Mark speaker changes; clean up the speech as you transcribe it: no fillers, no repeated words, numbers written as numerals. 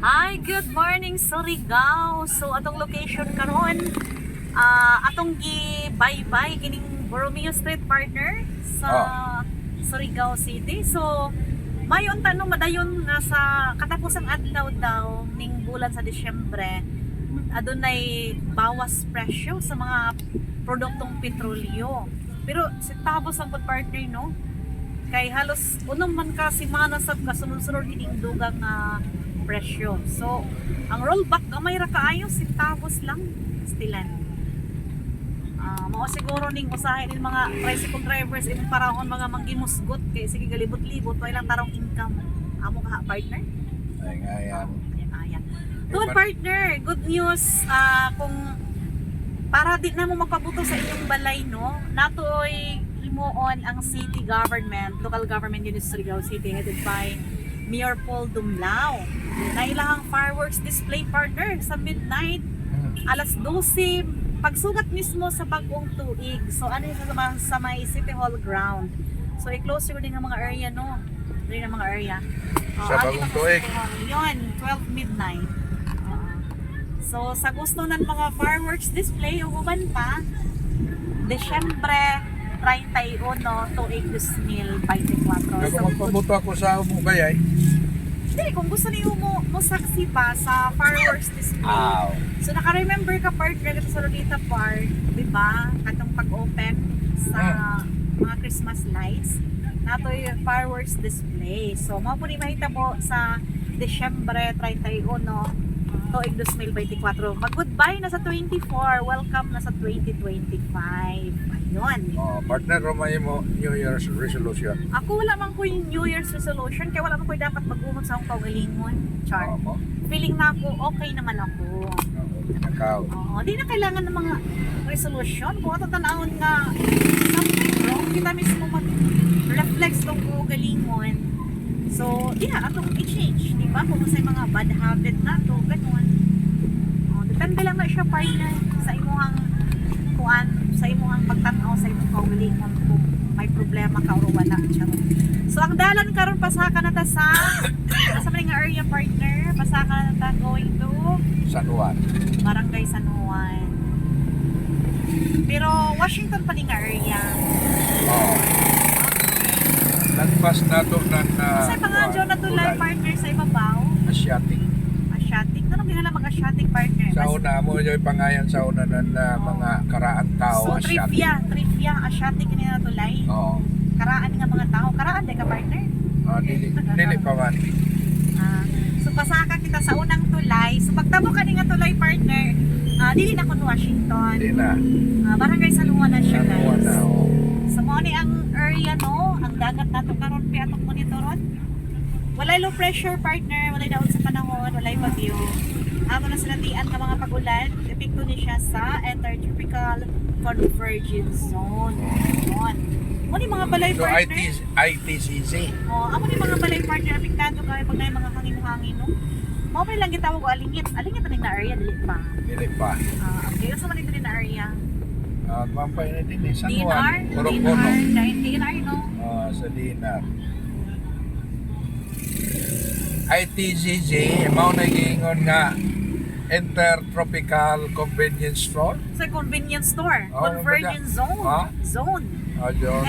Speaker 1: Hi, good morning Surigao. So atong location karon atong gi-bye-bye kining Borromeo Street partner sa Surigao City. So mayon tanong madayon nga sa katapusang adlaw daw ning bulan sa Disyembre adunay bawas presyo sa mga produktong petrolyo. Pero si tabos ang partner no. Kay halos unong man ka simana sab kasunod-sunod kining dugang presyo. So, ang rollback gamay ra kaayo centavos lang stilan. Mao siguro ning usahay din mga tricycle drivers imong parahon mga manggimusgot kay sige galibot-libot way lang tarong income. Amo ka partner?
Speaker 2: Ay nga yan.
Speaker 1: Ayan. Tuon partner, good news kung para di na mo magpabuto sa inyong balay no. Natoy himuon ang city government, local government unit sa Surigao City headed by Mayor Paul Dumlao na ilahang fireworks display partner sa midnight alas 12 pagsugat mismo sa bagong tuig. So ano yung sa may City Hall ground. So i-close yun din ang mga area no. Din ang mga area.
Speaker 2: Sa bagong tuig.
Speaker 1: Yun, 12 midnight. So sa gusto ng mga fireworks display uban pa Desyembre 31 tuig 2024.
Speaker 2: Kung magpabuto ako sa Umugayay.
Speaker 1: Hindi, kung gusto niyo mo saksi pa sa fireworks display. So naka-remember ka partner dito sa Lolita Park, di ba? Katong pag-open sa mga Christmas lights. Nato yung fireworks display. So mao po ni mahita po sa Desyembre 31 tuig 2024. Mag-goodbye na sa 24, welcome na sa 2025. Ayun.
Speaker 2: Partner, rumay mo New Year's resolution.
Speaker 1: Ako wala man ko yung New Year's resolution kaya wala man ko dapat mag-umot sa akong kaugalingon. Char. Feeling na ako, okay naman ako.
Speaker 2: Ikaw.
Speaker 1: Di na kailangan ng mga resolution. Kung ato tanahon nga something wrong, kita mismo mag-reflex tong kaugalingon. So, di na, atong i-change. Di ba? Kung sa mga bad habit na to, ganun. Depende lang na siya partner sa imuhang kuan, sa imuhang pagtanaw, sa imong kaugalingon kung may problema ka o wala. So, ang dalan karon pasaka na ta sa mga area partner, pasaka na ta going to
Speaker 2: San Juan.
Speaker 1: Barangay San Juan. Pero Washington pa ning area.
Speaker 2: Nagpas na to ng
Speaker 1: Sa pangadyo na tulay partner sa ibabaw.
Speaker 2: Asiatic.
Speaker 1: Asiatic. Anong ginala mag-Asiatic partner?
Speaker 2: Sa una mo yung pangayan sa una ng mga karaang tao.
Speaker 1: So
Speaker 2: Asiatic.
Speaker 1: trivia, Asiatic kini na tulay. Karaan nga mga tao. Karaan di ka partner?
Speaker 2: Dili pa man.
Speaker 1: So pasaka kita sa unang tulay. So pagtabo ka nga tulay partner, dili na kun Washington.
Speaker 2: Dili na.
Speaker 1: Barangay San Juan na siya
Speaker 2: San Juan
Speaker 1: guys.
Speaker 2: na.
Speaker 1: So mo ni ang area no, ang dagat nato karon pi atong monitoron. Walay low pressure partner, walay daon sa panahon, walay bagyo. Ato na sinatian ka mga pag-ulan, epekto ni siya sa intertropical convergence zone. Yun. Mo ni mga balay
Speaker 2: So
Speaker 1: partner.
Speaker 2: ITCZ.
Speaker 1: Amo ni mga balay partner apektado kay pag may mga hangin-hangin no. Mao pa lang gitawag og alingit. Alingit aning na area dili pa.
Speaker 2: Dili pa.
Speaker 1: Okay, so man dito na area.
Speaker 2: Mampay na din San
Speaker 1: DNR,
Speaker 2: Juan. Orocono.
Speaker 1: DNR no.
Speaker 2: Sa DNR. ITCZ, mao na giingon nga Intertropical Convenience Store.
Speaker 1: Sa convenience store,
Speaker 2: Oh,
Speaker 1: convergence zone.
Speaker 2: Ha?
Speaker 1: Zone.
Speaker 2: Yun.